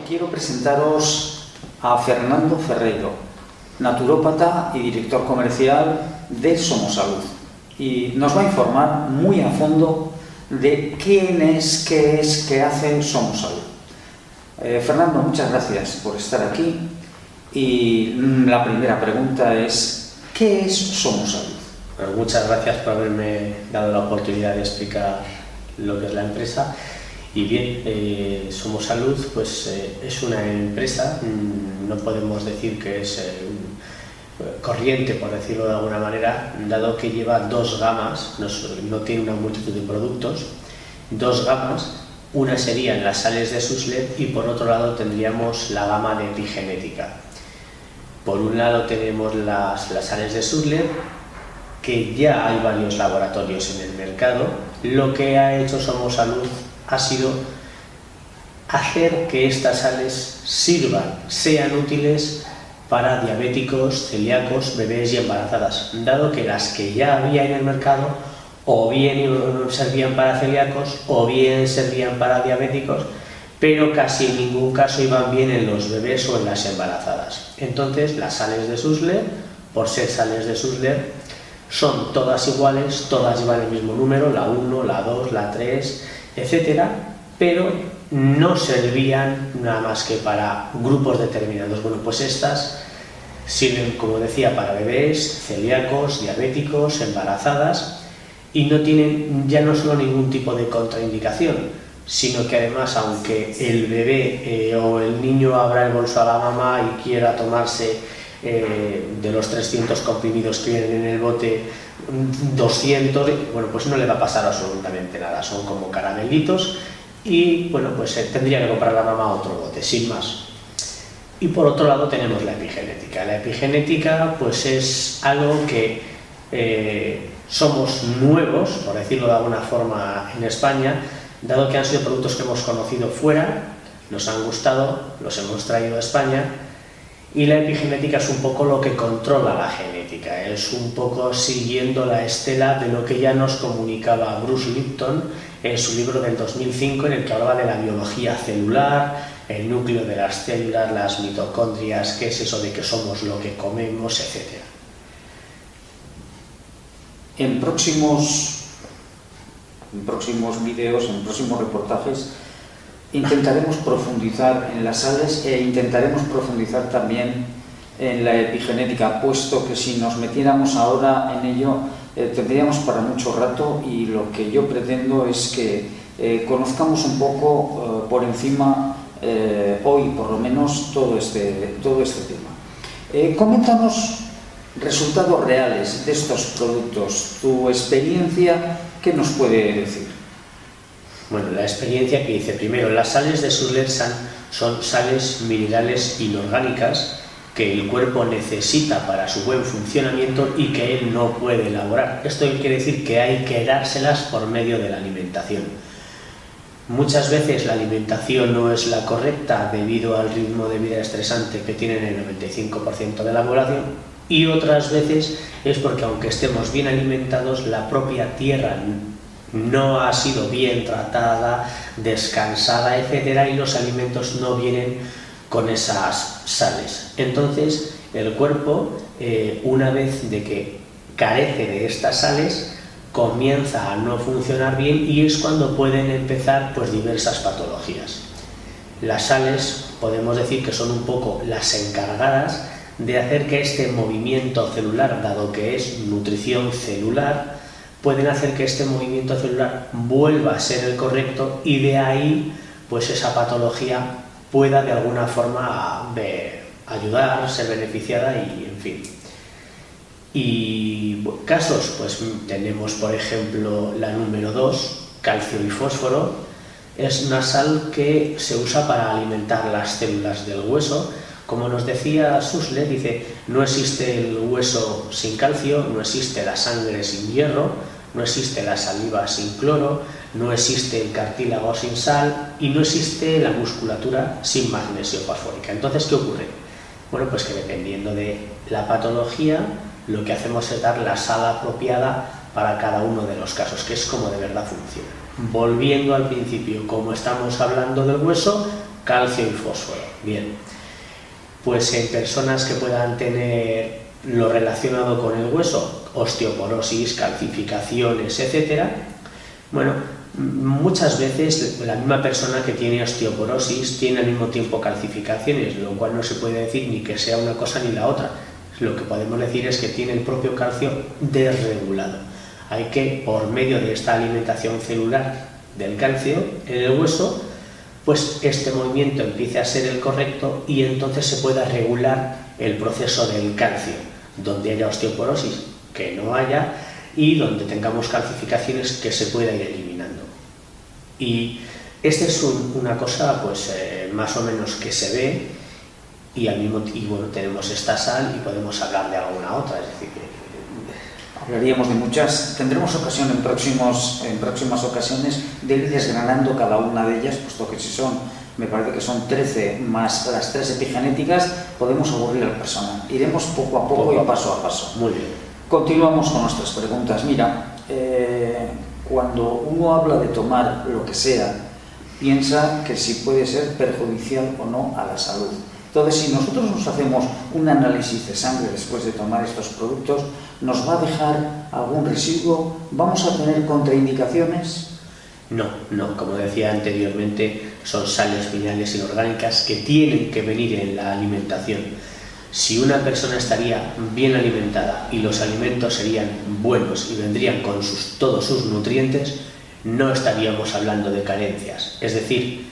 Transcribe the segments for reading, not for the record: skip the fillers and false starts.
quiero presentaros a Fernando Ferreiro, naturópata y director comercial de Somosalud. Y nos va a informar muy a fondo de quién es, qué hace Somosalud. Fernando, muchas gracias por estar aquí. Y la primera pregunta es, ¿qué es Somosalud? Bueno, muchas gracias por haberme dado la oportunidad de explicar lo que es la empresa. Y bien, Somosalud pues, es una empresa, no podemos decir que es corriente, por decirlo de alguna manera, dado que lleva dos gamas, no tiene una multitud de productos, dos gamas. Una serían las sales de Sussler y por otro lado tendríamos la gama de epigenética. Por un lado tenemos las sales de Sussler, que ya hay varios laboratorios en el mercado. Lo que ha hecho Somosalud ha sido hacer que estas sales sirvan, sean útiles para diabéticos, celíacos, bebés y embarazadas, dado que las que ya había en el mercado o bien servían para celíacos o bien servían para diabéticos, pero casi en ningún caso iban bien en los bebés o en las embarazadas. Entonces las sales de Sussler, por ser sales de Sussler, son todas iguales, todas llevan el mismo número, la 1, la 2, la 3, etcétera, pero no servían nada más que para grupos determinados. Bueno, pues estas sirven, como decía, para bebés, celíacos, diabéticos, embarazadas, y no tienen ya no solo ningún tipo de contraindicación, sino que además, aunque el bebé o el niño abra el bolso a la mamá y quiera tomarse de los 300 comprimidos que vienen en el bote 200, bueno, pues no le va a pasar absolutamente nada, son como caramelitos y bueno, pues tendría que comprar la mamá otro bote, sin más. Y por otro lado tenemos la epigenética. La epigenética pues es algo que somos nuevos, por decirlo de alguna forma, en España, dado que han sido productos que hemos conocido fuera, nos han gustado, los hemos traído a España. Y la epigenética es un poco lo que controla la genética, es un poco siguiendo la estela de lo que ya nos comunicaba Bruce Lipton en su libro del 2005, en el que hablaba de la biología celular, el núcleo de las células, las mitocondrias, qué es eso de que somos lo que comemos, etc. En próximos vídeos, en próximos reportajes, intentaremos profundizar en las sales e intentaremos profundizar también en la epigenética, puesto que si nos metiéramos ahora en ello tendríamos para mucho rato, y lo que yo pretendo es que conozcamos un poco por encima, hoy por lo menos, todo este tema. Coméntanos resultados reales de estos productos, tu experiencia, ¿qué nos puede decir? Bueno, la experiencia que hice primero, las sales de Sussler son sales minerales inorgánicas que el cuerpo necesita para su buen funcionamiento y que él no puede elaborar. Esto quiere decir que hay que dárselas por medio de la alimentación. Muchas veces la alimentación no es la correcta debido al ritmo de vida estresante que tienen el 95% de la población, y otras veces es porque, aunque estemos bien alimentados, la propia tierra no ha sido bien tratada, descansada, etcétera, y los alimentos no vienen con esas sales. Entonces el cuerpo, una vez de que carece de estas sales, comienza a no funcionar bien, y es cuando pueden empezar pues diversas patologías. Las sales podemos decir que son un poco las encargadas de hacer que este movimiento celular, dado que es nutrición celular, pueden hacer que este movimiento celular vuelva a ser el correcto, y de ahí pues esa patología pueda de alguna forma ayudar, ser beneficiada y en fin. Y casos, pues tenemos por ejemplo la número 2, calcio y fósforo. Es una sal que se usa para alimentar las células del hueso. Como nos decía Sussler, dice, no existe el hueso sin calcio, no existe la sangre sin hierro, no existe la saliva sin cloro, no existe el cartílago sin sal y no existe la musculatura sin magnesio fosfórica. Entonces, ¿qué ocurre? Bueno, pues que dependiendo de la patología, lo que hacemos es dar la sal apropiada para cada uno de los casos, que es como de verdad funciona. Volviendo al principio, como estamos hablando del hueso, calcio y fósforo. Bien, pues en personas que puedan tener lo relacionado con el hueso, osteoporosis, calcificaciones, etcétera, bueno, muchas veces la misma persona que tiene osteoporosis tiene al mismo tiempo calcificaciones, lo cual no se puede decir ni que sea una cosa ni la otra. Lo que podemos decir es que tiene el propio calcio desregulado. Hay que, por medio de esta alimentación celular del calcio en el hueso, pues este movimiento empiece a ser el correcto y entonces se pueda regular el proceso del calcio, donde haya osteoporosis, que no haya, y donde tengamos calcificaciones, que se pueda ir eliminando. Y esta es una cosa pues más o menos que se ve, y al mismo tiempo tenemos esta sal y podemos hablar de alguna otra, es decir, hablaríamos de muchas, tendremos ocasión en próximas ocasiones de ir desgranando cada una de ellas, puesto que si son, me parece que son 13 más las 3 epigenéticas, podemos aburrir al personal. Iremos poco a poco y paso a paso. Muy bien. Continuamos con nuestras preguntas. Mira, cuando uno habla de tomar lo que sea, piensa que si puede ser perjudicial o no a la salud. Entonces, si nosotros nos hacemos un análisis de sangre después de tomar estos productos, ¿nos va a dejar algún residuo? ¿Vamos a tener contraindicaciones? No, como decía anteriormente, son sales minerales inorgánicas que tienen que venir en la alimentación. Si una persona estaría bien alimentada y los alimentos serían buenos y vendrían con todos sus nutrientes, no estaríamos hablando de carencias. Es decir,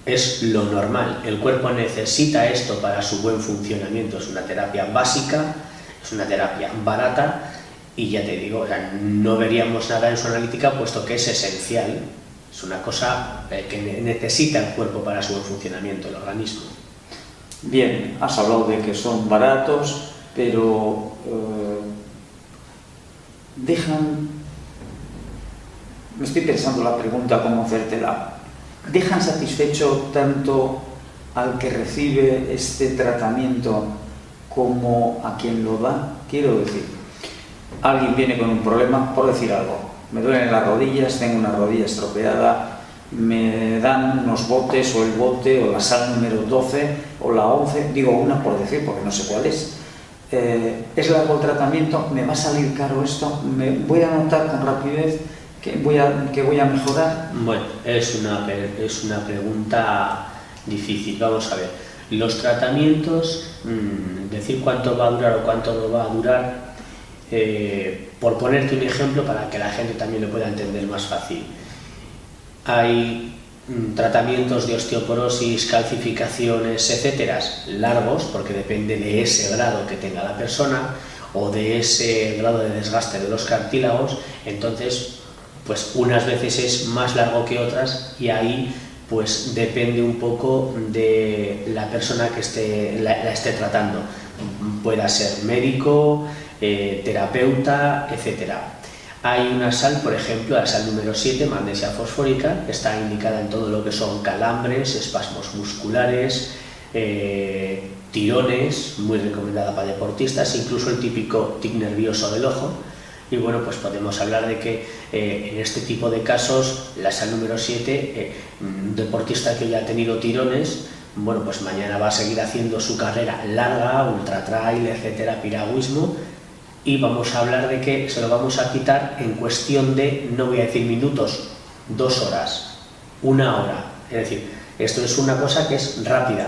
es lo normal. El cuerpo necesita esto para su buen funcionamiento. Es una terapia básica, es una terapia barata y ya te digo, no veríamos nada en su analítica, puesto que es esencial. Es una cosa que necesita el cuerpo para su buen funcionamiento, el organismo. Bien, has hablado de que son baratos, pero me estoy pensando la pregunta cómo hacértela, ¿dejan satisfecho tanto al que recibe este tratamiento como a quien lo da? Quiero decir, alguien viene con un problema, por decir algo, me duelen las rodillas, tengo una rodilla estropeada, me dan unos botes, o el bote, o la sal número 12, o la 11, digo una por decir, porque no sé cuál es. Es largo el tratamiento, me va a salir caro esto, me voy a notar con rapidez que voy a mejorar. Bueno, es una pregunta difícil. Vamos a ver, los tratamientos, decir cuánto va a durar o cuánto no va a durar, por ponerte un ejemplo para que la gente también lo pueda entender más fácil. Hay tratamientos de osteoporosis, calcificaciones, etcétera, largos, porque depende de ese grado que tenga la persona o de ese grado de desgaste de los cartílagos. Entonces, pues unas veces es más largo que otras y ahí pues depende un poco de la persona que la esté tratando. Pueda ser médico, terapeuta, etcétera. Hay una sal, por ejemplo, la sal número 7, magnesia fosfórica, que está indicada en todo lo que son calambres, espasmos musculares, tirones, muy recomendada para deportistas, incluso el típico tic nervioso del ojo. Y bueno, pues podemos hablar de que en este tipo de casos, la sal número 7, un deportista que ya ha tenido tirones, bueno, pues mañana va a seguir haciendo su carrera larga, ultra trail, etcétera, piragüismo, y vamos a hablar de que se lo vamos a quitar en cuestión de, no voy a decir minutos, 2 horas, 1 hora. Es decir, esto es una cosa que es rápida.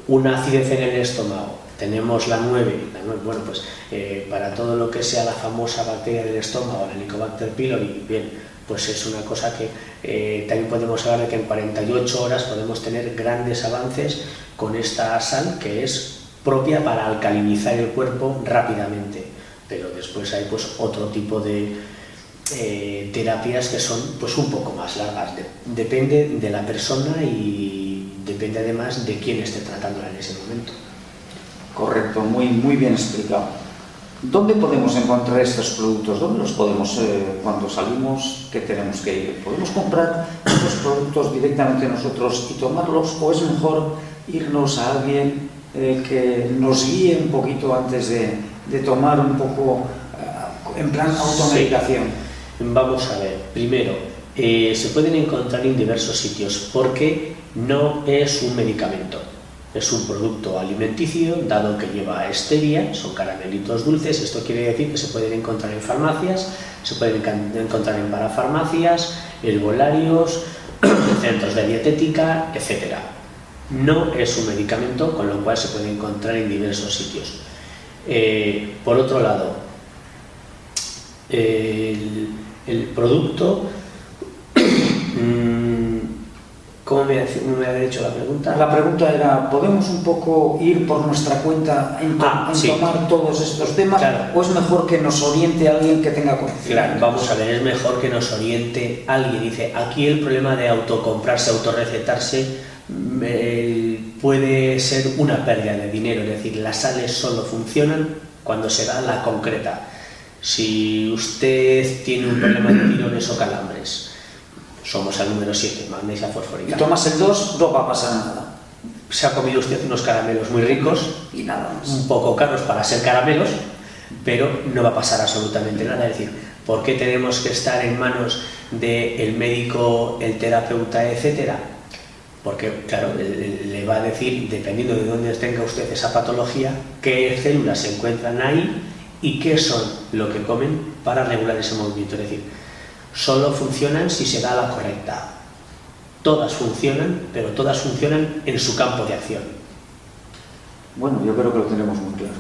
Una acidez en el estómago, tenemos la 9, bueno, pues para todo lo que sea la famosa bacteria del estómago, la Helicobacter pylori, bien, pues es una cosa que también podemos hablar de que en 48 horas podemos tener grandes avances con esta sal, que es propia para alcalinizar el cuerpo rápidamente. Pero después hay pues otro tipo de terapias que son pues un poco más largas. Depende de la persona y depende además de quién esté tratándola en ese momento. Correcto, muy bien explicado. ¿Dónde podemos encontrar estos productos? ¿Dónde los podemos, cuando salimos, qué tenemos que ir? ¿Podemos comprar estos productos directamente nosotros y tomarlos, o es mejor irnos a alguien que nos guíe un poquito antes de tomar un poco en plan automedicación? Sí. Vamos a ver, primero, Se pueden encontrar en diversos sitios porque no es un medicamento, es un producto alimenticio, dado que lleva stevia, son caramelitos dulces. Esto quiere decir que se pueden encontrar en farmacias, se pueden encontrar en parafarmacias, herbolarios, centros de dietética, etc. No es un medicamento, con lo cual se puede encontrar en diversos sitios. Por otro lado, el producto, ¿cómo me había hecho la pregunta? La pregunta era, ¿podemos un poco ir por nuestra cuenta en Sí. tomar todos estos temas? Claro. ¿O es mejor que nos oriente alguien que tenga conocimiento? Claro, vamos a ver, es mejor que nos oriente alguien. Dice, aquí el problema de autocomprarse, autorrecetarse, puede ser una pérdida de dinero. Es decir, las sales solo funcionan cuando se da la concreta. Si usted tiene un problema de tirones o calambres, somos al número 7, magnesia fosfórica. Y tomas el 2, no va a pasar nada. Se ha comido usted unos caramelos muy ricos, Y nada más. un poco caros para ser caramelos, pero no va a pasar absolutamente nada. Es decir, ¿por qué tenemos que estar en manos del médico, el terapeuta, etcétera? Porque, claro, le va a decir, dependiendo de dónde tenga usted esa patología, qué células se encuentran ahí y qué son lo que comen para regular ese movimiento. Es decir, solo funcionan si se da la correcta. Todas funcionan, pero todas funcionan en su campo de acción. Bueno, yo creo que lo tenemos muy claro.